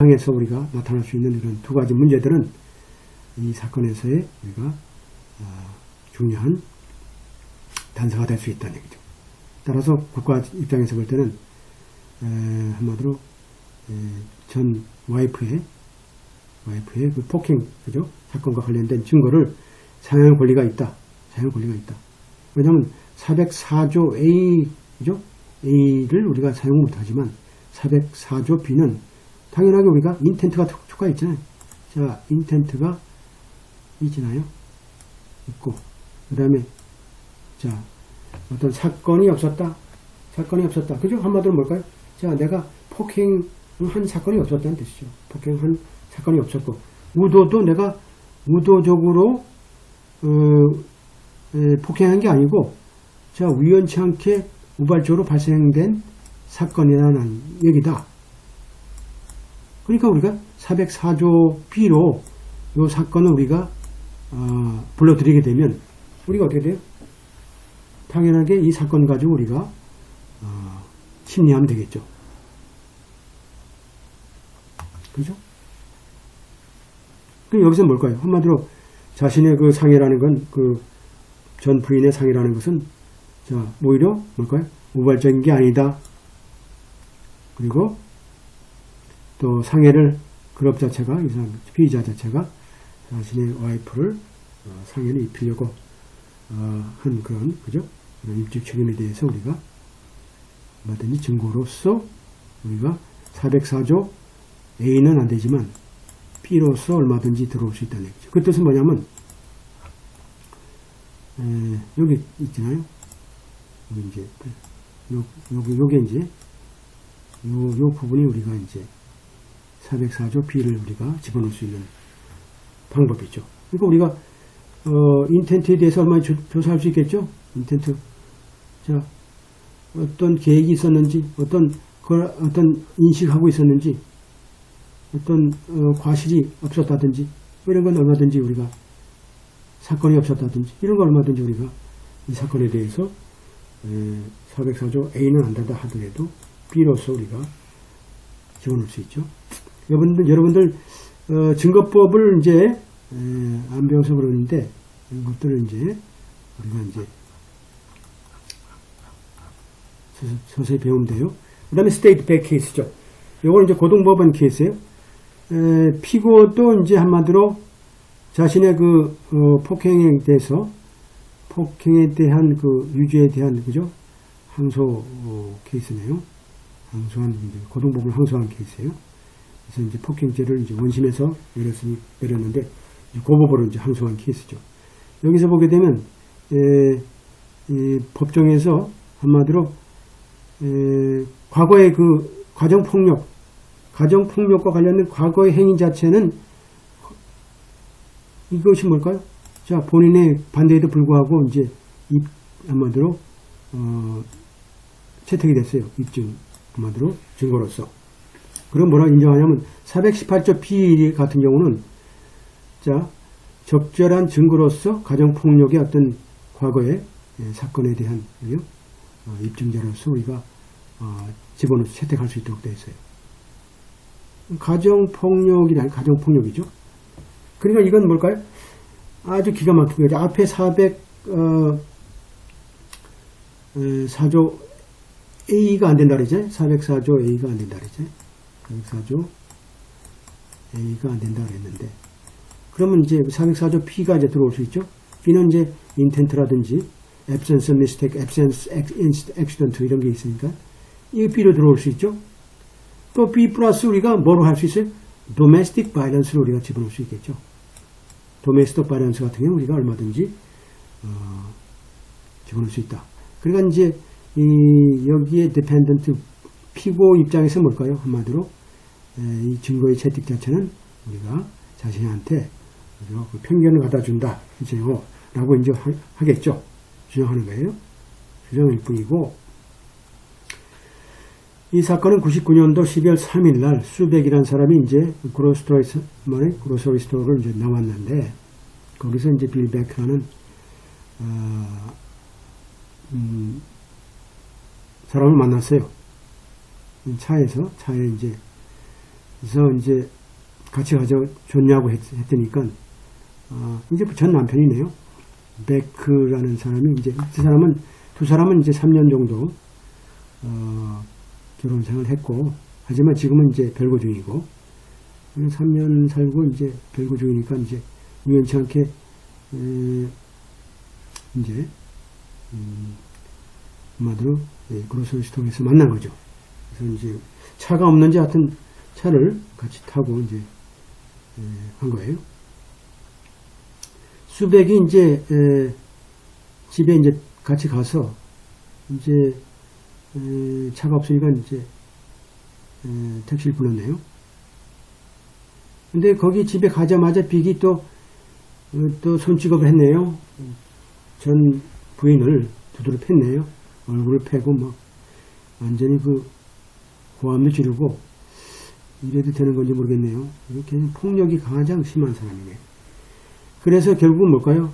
상에서 우리가 나타날 수 있는 이런 두 가지 문제들은 이 사건에서의 우리가 중요한 단서가 될 수 있다는 얘기죠. 따라서 국가 입장에서 볼 때는 한마디로 전 와이프의 그 폭행 그죠? 사건과 관련된 증거를 사용할 권리가 있다. 왜냐하면 404조 A죠? A를 우리가 사용 못하지만 404조 B는 당연하게 우리가 인텐트가 추가해 있잖아요. 자, 인텐트가 있잖아요. 있고, 그 다음에, 자, 어떤 사건이 없었다. 그죠? 한마디로 뭘까요? 자, 내가 폭행한 사건이 없었다는 뜻이죠. 폭행한 사건이 없었고, 의도도 내가 의도적으로, 폭행한 게 아니고, 자, 우연치 않게 우발적으로 발생된 사건이라는 얘기다. 그러니까 우리가 404조 B로 이 사건을 우리가 불러들이게 되면 우리가 어떻게 돼요? 당연하게 이 사건 가지고 우리가 심리하면 되겠죠. 그죠? 그럼 여기서 뭘까요? 한마디로 자신의 그 상해라는 건 그 전 부인의 상해라는 것은 자 오히려 뭘까요? 우발적인 게 아니다. 그리고 또 상해를 그룹 자체가 피의자 자체가 자신의 와이프를 상해를 입히려고 한 그런 그죠? 그런 입증 책임에 대해서 우리가 뭐든지 증거로서 우리가 404조 A는 안 되지만 B로서 얼마든지 들어올 수 있다는 얘기죠. 그 뜻은 뭐냐면 여기 있잖아요. 여기 이제 요게 이제 요 부분이 우리가 이제 404조 B를 우리가 집어넣을 수 있는 방법이죠. 그러니까 우리가 인텐트에 대해서 얼마나 조사할 수 있겠죠? 인텐트. 자, 어떤 계획이 있었는지, 어떤 인식하고 있었는지, 어떤 과실이 없었다든지, 이런 건 얼마든지 우리가 사건이 없었다든지, 이런 건 얼마든지 우리가 이 사건에 대해서 404조 A는 안 된다 하더라도 B로서 우리가 집어넣을 수 있죠. 여러분들 증거법을 이제 안 배워서 그러는데 이것들을 이제 우리가 이제 서서히 배우면 돼요. 그 다음에 스테이트 백 케이스죠. 이건 이제 고등법원 케이스예요. 피고도 이제 한마디로 자신의 그 폭행에 대해서 폭행에 대한 그 유죄에 대한 그죠 항소 케이스네요. 항소한 고등법원을 항소한 케이스예요. 그래서 이제 폭행죄를 이제 원심에서 내렸는데 고법으로 이제 항소한 케이스죠. 여기서 보게 되면 이 법정에서 한마디로 과거의 그 가정폭력과 관련된 과거의 행위 자체는 이것이 뭘까요? 자, 본인의 반대에도 불구하고 이제 한마디로 채택이 됐어요. 입증 한마디로 증거로서. 그럼 뭐라 인정하냐면 418조 B 같은 경우는 자 적절한 증거로서 가정폭력의 어떤 과거의 사건에 대한 입증자로서 우리가 집어넣어서 채택할 수 있도록 되어 있어요. 가정폭력이란 가정폭력이죠. 그러니까 이건 뭘까요? 아주 기가 막힌 거죠. 앞에 404조 A가 안 된다 그러죠. 404조 A가 안 된다 그러죠. 404조 A가 안 된다 그랬는데 그러면 이제 404조 B가 이제 들어올 수 있죠. B는 이제 인텐트라든지 absence of mistake, absence accident 이런 게 있으니까 이 B로 들어올 수 있죠. 또 B 플러스 우리가 뭐로 할 수 있어요? domestic violence를 우리가 집어넣을 수 있겠죠. domestic violence 같은 경우는 우리가 얼마든지 집어넣을 수 있다. 그러니까 이제 여기에 dependent 피고 입장에서 뭘까요? 한마디로 이 증거의 채택 자체는 우리가 자신한테 그 편견을 갖다 준다. 라고 이제 하겠죠. 주장하는 거예요. 주장일 뿐이고 이 사건은 99년도 12월 3일 날 수백이라는 사람이 이제 그로서리 스토어를 이제 나왔는데 거기서 이제 빌 베크라는 사람을 만났어요. 차에 이제 그래서 이제 같이 가져줬냐고 했더니까, 이제 전 남편이네요. 베크라는 사람이 이제, 두 사람은 이제 3년 정도, 결혼 생활을 했고, 하지만 지금은 이제 별거 중이고, 3년 살고 이제 별거 중이니까 이제 우연치 않게, 이제, 한마디로, 그로서리스토어에서 만난 거죠. 그래서 이제 차가 없는지 하여튼 차를 같이 타고 이제, 한 거예요. 수백이 이제, 집에 이제 같이 가서, 이제, 차가 없으니까 이제, 택시를 불렀네요. 근데 거기 집에 가자마자 빅이 또 손찌검을 했네요. 전 부인을 두드려 팼네요. 얼굴을 패고 막 완전히 고함도 지르고 이래도 되는 건지 모르겠네요. 이렇게 폭력이 가장 심한 사람이네. 그래서 결국은 뭘까요?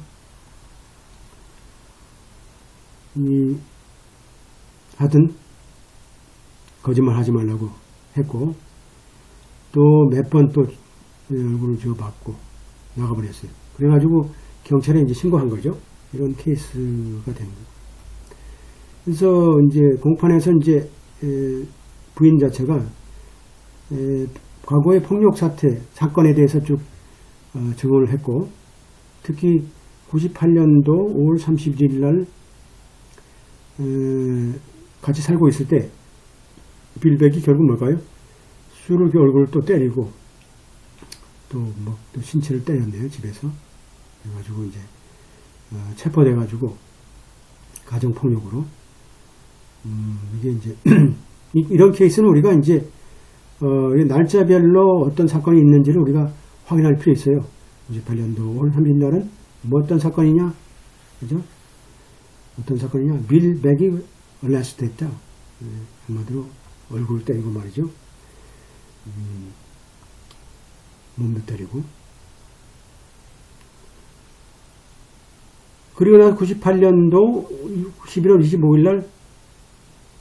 하여튼 거짓말 하지 말라고 했고 또 몇 번 또 얼굴을 지어봤고 나가버렸어요. 그래가지고 경찰에 이제 신고한 거죠. 이런 케이스가 된 거예요. 그래서 이제 공판에서 이제 부인 자체가 과거의 폭력 사건에 대해서 쭉 증언을 했고 특히 98년도 5월 31일 날 같이 살고 있을 때 빌백이 결국 뭘까요? 술을 얼굴을 또 때리고 또 신체를 때렸네요. 집에서. 그래가지고 이제 체포돼가지고 가정폭력으로 이게 이제 이런 케이스는 우리가 이제 날짜별로 어떤 사건이 있는지를 우리가 확인할 필요 있어요. 98년도 5월 30일 날은 뭐 어떤 사건이냐, 그죠? 어떤 사건이냐? 빌백이 얼레스트 했다. 한마디로 얼굴을 때리고 말이죠. 몸도 때리고. 그리고 나서 98년도 11월 25일 날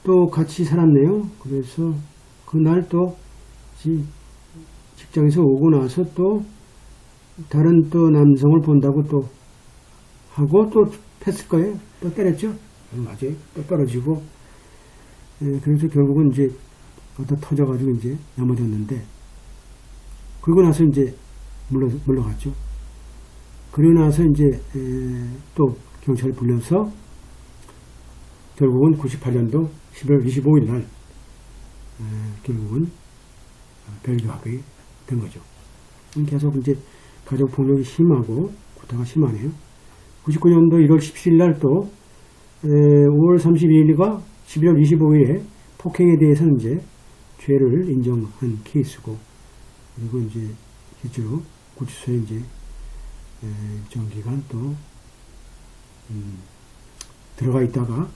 또 같이 살았네요. 그래서 그날 또 직장에서 오고 나서 또 다른 또 남성을 본다고 또 하고 또 팼을 거예요. 또 때렸죠. 맞아요. 또 떨어지고. 그래서 결국은 이제 어디다 터져가지고 이제 넘어졌는데 그러고 나서 이제 물러갔죠. 그러고 나서 이제 또 경찰을 불려서 결국은 98년도 11월 25일 날 결국은 별교하게 된 거죠. 계속 이제 가정폭력이 심하고 구타가 심하네요. 99년도 1월 17일 날 또 5월 32일과 11월 25일에 폭행에 대해서는 이제 죄를 인정한 케이스고 그리고 이제 실제로 구치소에 이제 일정 기간 또 들어가 있다가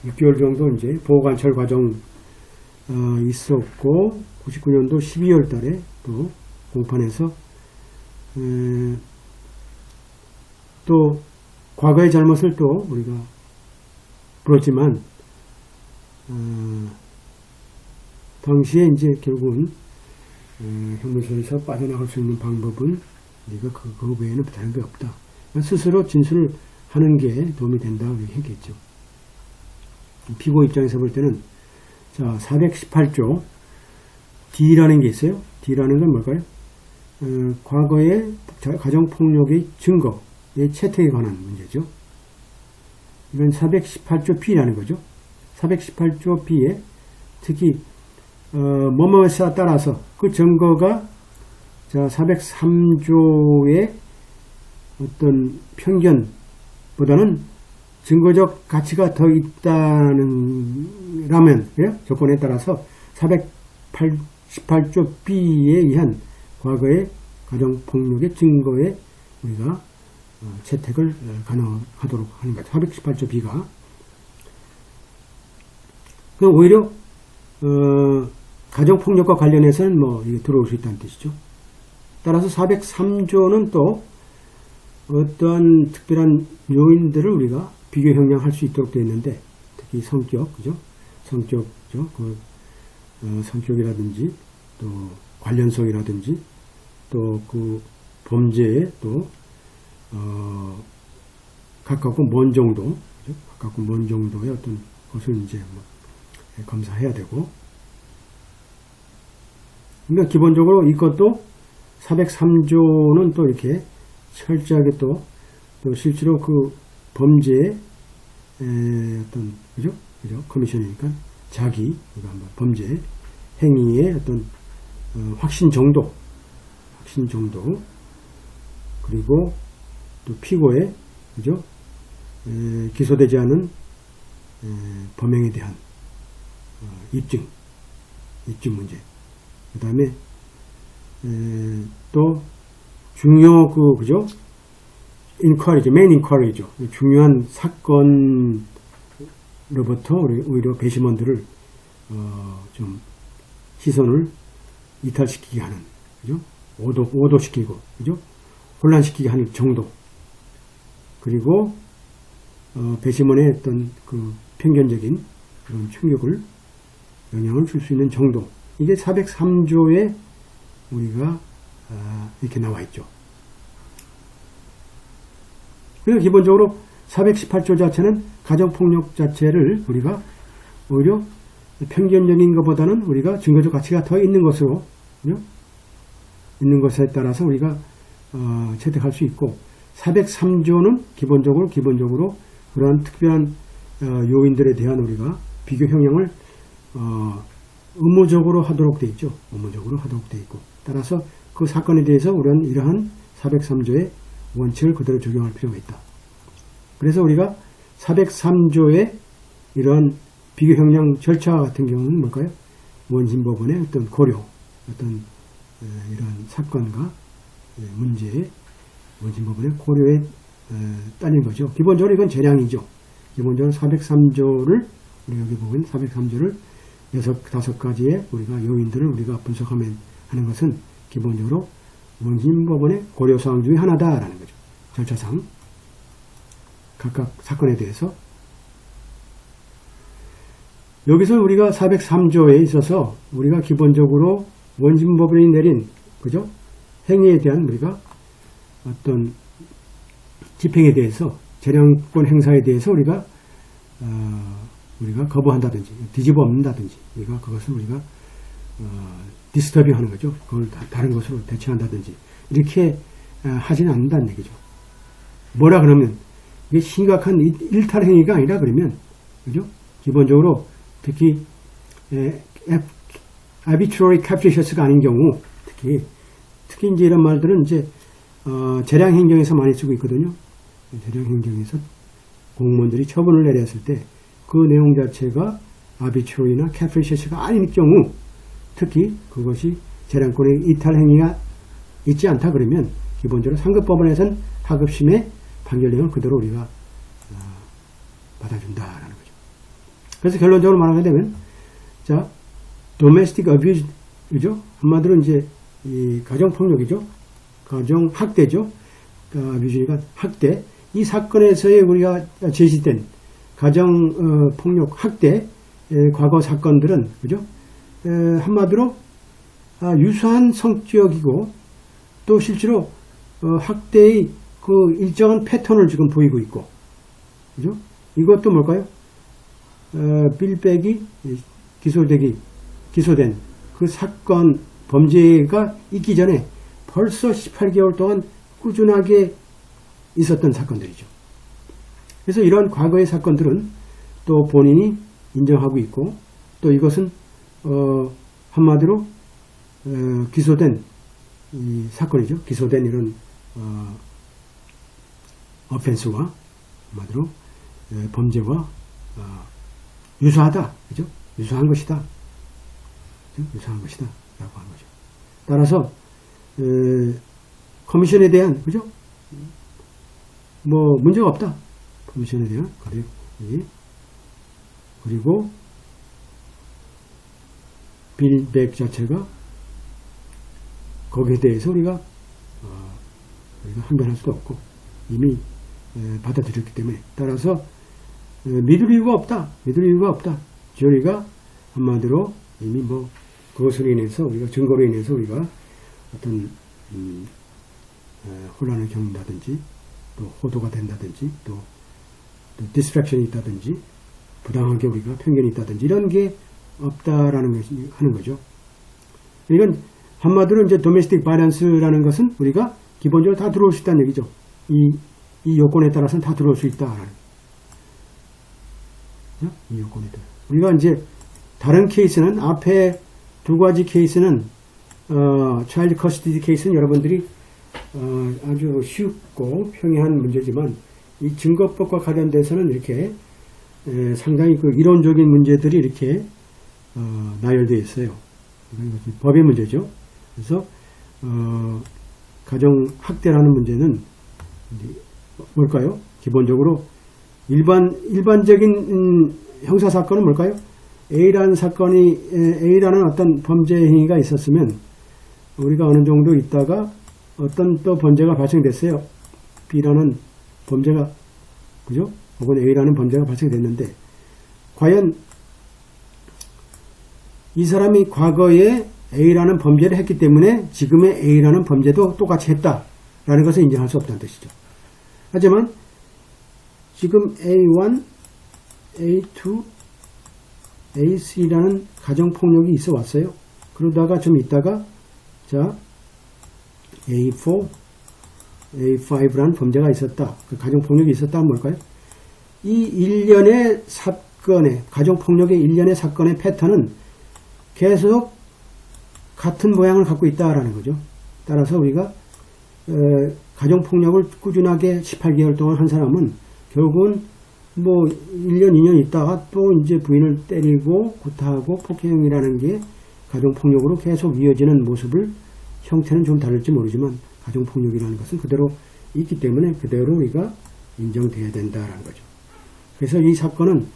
6개월 정도 이제 보호관찰 과정 있었고 99년도 12월 달에 또 공판에서 또 과거의 잘못을 또 우리가 불었지만 당시에 이제 결국은 형무소에서 빠져나갈 수 있는 방법은 우리가 그거 외에는 다른 게 없다. 스스로 진술을 하는 게 도움이 된다 이렇게 했겠죠. 피고 입장에서 볼 때는 자 418조 D라는 게 있어요. D라는 건 뭘까요? 과거의 가정폭력의 증거의 채택에 관한 문제죠. 이건 418조 B라는 거죠. 418조 B에 특히 뭐뭐에 따라서 그 증거가 자 403조의 어떤 편견보다는 증거적 가치가 더 있다는 라면 조건에 따라서 418조 B에 의한 과거의 가정폭력의 증거에 우리가 채택을 가능하도록 하는 거죠. 418조 B가 그럼 오히려 가정폭력과 관련해서는 뭐 이게 들어올 수 있다는 뜻이죠. 따라서 403조는 또 어떠한 특별한 요인들을 우리가 비교 형량할 수 있도록 되어 있는데 특히 성격, 그죠? 성격이라든지 또 관련성이라든지 또 그 범죄에 또 가깝고 먼 정도, 그죠? 가깝고 먼 정도의 어떤 것을 이제 뭐 검사해야 되고, 그러니까 기본적으로 이것도 403조는 또 이렇게 철저하게 또 실제로 그 범죄의 어떤 그죠? 커미션이니까 자기 범죄 행위의 어떤 확신 정도 그리고 또 피고의 그죠? 기소되지 않은 범행에 대한 입증 문제. 그 다음에 또 중요 그죠? 인쿼리죠. 메인 인쿼리죠. 중요한 사건으로부터 오히려 배심원들을 좀 시선을 이탈시키게 하는, 그죠? 오도시키고, 그죠? 혼란시키게 하는 정도. 그리고 배심원의 어떤 그 편견적인 그런 충격을 영향을 줄 수 있는 정도. 이게 403조에 우리가 이렇게 나와 있죠. 그래서 기본적으로 418조 자체는 가정폭력 자체를 우리가 오히려 편견적인 것보다는 우리가 증거적 가치가 더 있는 것으로, 그죠? 있는 것에 따라서 우리가 채택할 수 있고, 403조는 기본적으로 그러한 특별한 요인들에 대한 우리가 비교 형량을 의무적으로 하도록 되어 있죠. 의무적으로 하도록 되어 있고, 따라서 그 사건에 대해서 우리는 이러한 403조의 원칙을 그대로 적용할 필요가 있다. 그래서 우리가 403조의 이러한 비교 형량 절차 같은 경우는 뭘까요? 원심법원의 어떤 고려, 어떤 이러한 사건과 문제의 원심법원의 고려에 따른 거죠. 기본적으로 이건 재량이죠. 기본적으로 403조를 우리가 여기 보면 403조를 5가지의 우리가 요인들을 우리가 분석하면 하는 것은 기본적으로 원심법원의 고려사항 중에 하나다라는 거죠. 절차상 각각 사건에 대해서. 여기서 우리가 403조에 있어서 우리가 기본적으로 원심법원이 내린, 그죠? 행위에 대한 우리가 어떤 집행에 대해서, 재량권 행사에 대해서 우리가 거부한다든지 뒤집어 엎는다든지, 우리가 그것을 우리가 디스터빙 하는 거죠. 그걸 다른 것으로 대체한다든지 이렇게 하지는 않는다는 얘기죠. 뭐라 그러면 이게 심각한 일탈 행위가 아니라 그러면, 그죠? 기본적으로 특히 arbitrary capricious가 아닌 경우, 특히 이제 이런 말들은 이제 재량 행정에서 많이 쓰고 있거든요. 재량 행정에서 공무원들이 처분을 내렸을 때 그 내용 자체가 arbitrary나 capricious가 아닌 경우, 특히 그것이 재량권의 이탈 행위가 있지 않다 그러면 기본적으로 상급법원에서는 하급심의 판결령을 그대로 우리가 받아준다라는 거죠. 그래서 결론적으로 말하게 되면, 자, domestic abuse, 그죠? 한마디로 이제 이 가정폭력이죠. 가정학대죠. abuse가 학대. 이 사건에서의 우리가 제시된 가정폭력 학대 과거 사건들은, 그죠? 한마디로 유사한 성격이고 또 실제로 학대의 그 일정한 패턴을 지금 보이고 있고, 그죠? 이것도 뭘까요? 빌백이 기소된 그 사건 범죄가 있기 전에 벌써 18개월 동안 꾸준하게 있었던 사건들이죠. 그래서 이런 과거의 사건들은 또 본인이 인정하고 있고, 또 이것은 한마디로 기소된 이 사건이죠. 기소된 이런 어펜스와 한마디로 범죄와 유사하다, 그죠? 유사한 것이다, 유사한 것이다 라고 하는 거죠. 따라서 커미션에 대한, 그죠? 뭐 문제가 없다. 커미션에 대한 그리고 빌백 자체가 거기에 대해서 우리가 항변할 수도 없고 이미 받아들였기 때문에, 따라서 믿을 이유가 없다. 주리가 한마디로 이미 뭐 그것으로 인해서 우리가 증거로 인해서 우리가 어떤 혼란을 겪는다든지 또 호도가 된다든지 또 디스트랙션이 있다든지 부당하게 우리가 편견이 있다든지 이런 게 없다라는 것이 하는 거죠. 이건 한마디로 이제 도메스틱 바이런스라는 것은 우리가 기본적으로 다 들어올 수 있다는 얘기죠. 이 요건에 따라서는 다 들어올 수 있다라는. 이 요건에 따라. 우리가 이제 다른 케이스는 앞에 두 가지 케이스는 차일드 커스티디 케이스는 여러분들이 아주 쉽고 평이한 문제지만 이 증거법과 관련돼서는 이렇게 상당히 그 이론적인 문제들이 이렇게 나열되어 있어요. 이건 법의 문제죠. 그래서 가정 학대라는 문제는 뭘까요? 기본적으로 일반적인 형사 사건은 뭘까요? A라는 사건이 A라는 어떤 범죄 행위가 있었으면 우리가 어느 정도 있다가 어떤 또 범죄가 발생됐어요. B라는 범죄가 그죠? 혹은 A라는 범죄가 발생됐는데 과연 이 사람이 과거에 A라는 범죄를 했기 때문에 지금의 A라는 범죄도 똑같이 했다라는 것을 인정할 수 없다는 뜻이죠. 하지만 지금 A1, A2, A3라는 가정폭력이 있어 왔어요. 그러다가 좀 있다가 자 A4, A5라는 범죄가 있었다. 그 가정폭력이 있었다 하면 뭘까요? 이 일련의 사건의 가정폭력의 일련의 사건의 패턴은 계속 같은 모양을 갖고 있다라는 거죠. 따라서 우리가 가정폭력을 꾸준하게 18개월 동안 한 사람은 결국은 뭐 1년, 2년 있다가 또 이제 부인을 때리고 구타하고 폭행이라는 게 가정폭력으로 계속 이어지는 모습을 형태는 좀 다를지 모르지만 가정폭력이라는 것은 그대로 있기 때문에 그대로 우리가 인정돼야 된다라는 거죠. 그래서 이 사건은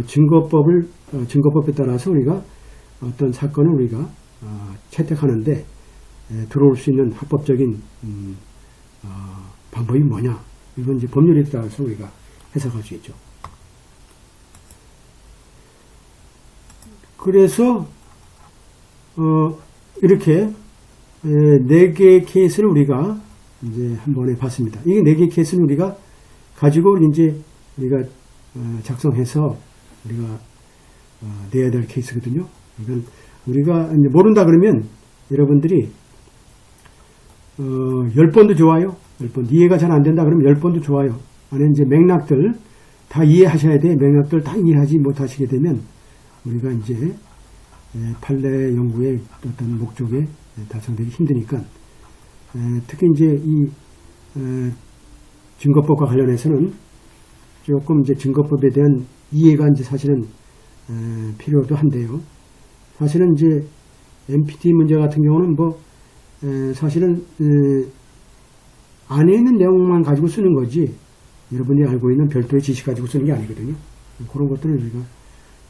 증거법에 따라서 우리가 어떤 사건을 우리가 채택하는데 들어올 수 있는 합법적인 방법이 뭐냐? 이건 이제 법률에 따라서 우리가 해석할 수 있죠. 그래서 이렇게 4개의 케이스를 우리가 이제 한 번에 봤습니다. 이 4개의 케이스는 우리가 가지고 이제 우리가 작성해서 우리가 내야 될 케이스거든요. 이건 우리가 이제 모른다 그러면 여러분들이 10번도 좋아요. 10번. 이해가 잘 안 된다 그러면 10번도 좋아요. 안에 이제 맥락들 다 이해하셔야 돼. 맥락들 다 이해하지 못하시게 되면 우리가 이제 판례 연구의 어떤 목적에 달성되기 힘드니까 특히 이제 이 증거법과 관련해서는 조금 이제 증거법에 대한 이해가 이제 사실은 필요도 한데요. 사실은 이제 MPT 문제 같은 경우는 뭐 사실은 안에 있는 내용만 가지고 쓰는 거지 여러분이 알고 있는 별도의 지식 가지고 쓰는 게 아니거든요. 그런 것들을 우리가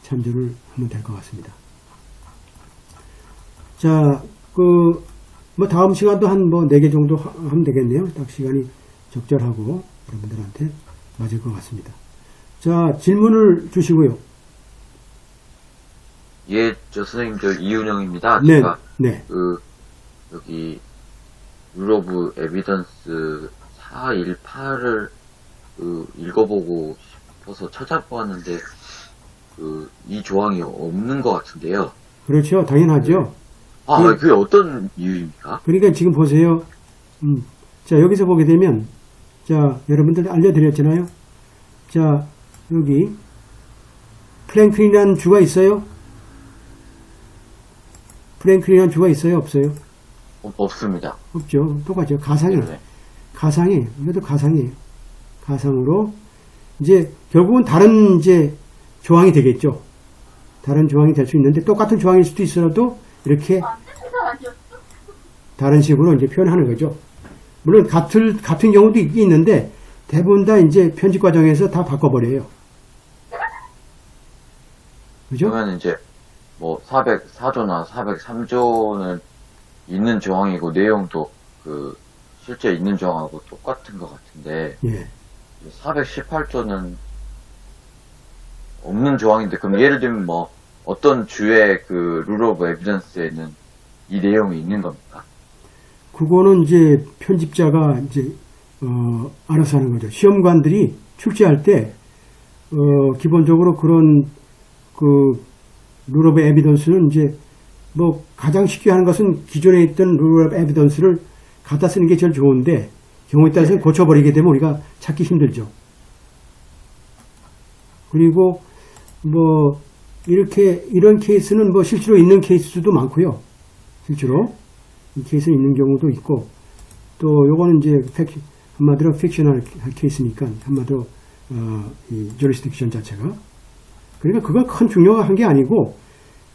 참조를 하면 될 것 같습니다. 자, 뭐 다음 시간도 한 뭐 4개 정도 하면 되겠네요. 딱 시간이 적절하고 여러분들한테 맞을 것 같습니다. 자, 질문을 주시고요. 예, 선생님, 이윤영입니다. 네, 제가, 네. 여기, 유로브 에비던스 418을, 읽어보고 싶어서 찾아보았는데, 이 조항이 없는 것 같은데요. 그렇죠. 당연하죠. 그게 어떤 이유입니까? 그러니까 지금 보세요. 자, 여기서 보게 되면, 자, 여러분들 알려드렸잖아요. 자, 여기, 프랭클린이라는 주가 있어요? 프랭클린이라는 주가 있어요? 없어요? 없습니다. 없죠. 똑같죠. 가상이에요. 네. 가상이에요. 이것도 가상이에요. 가상으로, 이제, 결국은 다른 이제 조항이 되겠죠. 다른 조항이 될 수 있는데, 똑같은 조항일 수도 있어도, 이렇게, 다른 식으로 이제 표현하는 거죠. 물론, 같은 경우도 있긴 있는데, 대부분 다 이제 편집 과정에서 다 바꿔버려요. 그죠? 그러면 이제, 뭐, 404조나 403조는 있는 조항이고, 내용도 실제 있는 조항하고 똑같은 것 같은데, 예. 418조는 없는 조항인데, 그럼 예를 들면 뭐, 어떤 주의 그 룰 오브 에비던스에는 이 내용이 있는 겁니까? 그거는 이제 편집자가 이제 알아서 하는 거죠. 시험관들이 출제할 때 기본적으로 그런 그 룰 오브 에비던스는 이제 뭐 가장 쉽게 하는 것은 기존에 있던 룰 오브 에비던스를 갖다 쓰는 게 제일 좋은데 경우에 따라서 고쳐버리게 되면 우리가 찾기 힘들죠. 그리고 뭐 이렇게 이런 케이스는 뭐 실제로 있는 케이스도 많고요. 실제로 이 케이스는 있는 경우도 있고 또 요거는 이제 한마디로 픽셔널 케이스니까 한마디로 이 jurisdiction 자체가 그러니까 그거 큰 중요한 게 아니고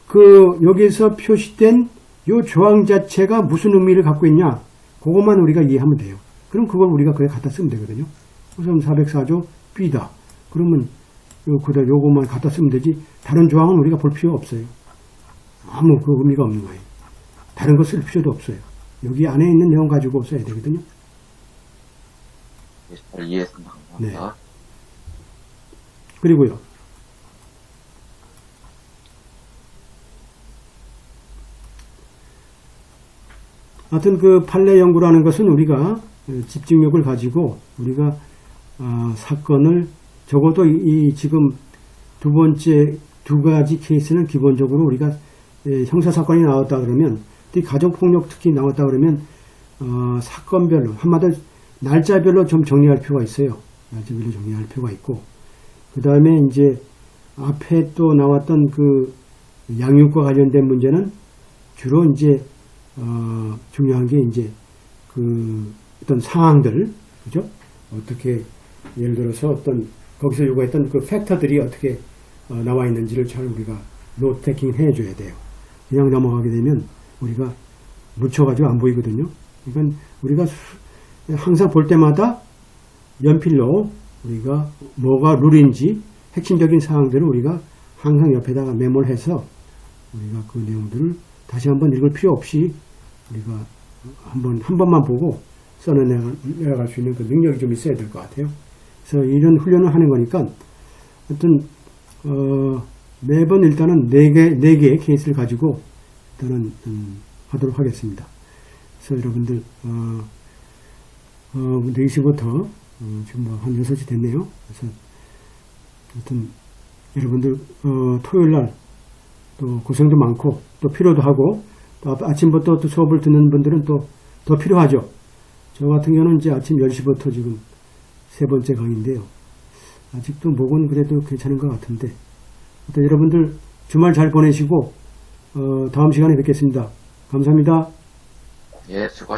그 여기서 표시된 요 조항 자체가 무슨 의미를 갖고 있냐 그것만 우리가 이해하면 돼요. 그럼 그걸 우리가 그래 갖다 쓰면 되거든요. 우선 404조 B다. 그러면 요것만 갖다 쓰면 되지 다른 조항은 우리가 볼 필요가 없어요. 아무 그 의미가 없는 거예요. 다른 거 쓸 필요도 없어요. 여기 안에 있는 내용 가지고 써야 되거든요. 잘 이해했습니다. 감사합니다. 네. 그리고요. 하여튼 그 판례 연구라는 것은 우리가 집중력을 가지고 우리가 사건을 적어도 이 지금 두 번째 두 가지 케이스는 기본적으로 우리가 형사사건이 나왔다 그러면 특히 가정폭력 특히 나왔다 그러면 사건별로 한마디로 날짜별로 좀 정리할 필요가 있어요. 날짜별로 정리할 필요가 있고 그 다음에 이제 앞에 또 나왔던 그 양육과 관련된 문제는 주로 이제 중요한 게 이제 그 어떤 상황들 그죠? 어떻게 예를 들어서 어떤 거기서 요구했던 그 팩터들이 어떻게 나와 있는지를 잘 우리가 노트 테킹 해줘야 돼요. 그냥 넘어가게 되면 우리가 묻혀가지고 안 보이거든요. 그러니까 우리가 항상 볼 때마다 연필로 우리가 뭐가 룰인지 핵심적인 사항들을 우리가 항상 옆에다가 메모를 해서 우리가 그 내용들을 다시 한번 읽을 필요 없이 우리가 한 번만 보고 써내려갈 수 있는 그 능력이 좀 있어야 될 것 같아요. 그래서 이런 훈련을 하는 거니까 하여튼 매번 일단은 네 개의 케이스를 가지고 일단은 하도록 하겠습니다. 그래서 여러분들 4시부터 지금 뭐 한 6시 됐네요. 그래서 하여튼 여러분들 토요일 날 또 고생도 많고 또 필요도 하고 또 아침부터 또 수업을 듣는 분들은 또 더 필요하죠. 저 같은 경우는 이제 아침 10시부터 지금 세 번째 강의인데요. 아직도 목은 그래도 괜찮은 것 같은데 일단 여러분들 주말 잘 보내시고 다음 시간에 뵙겠습니다. 감사합니다. 예, 수고하셨습니다.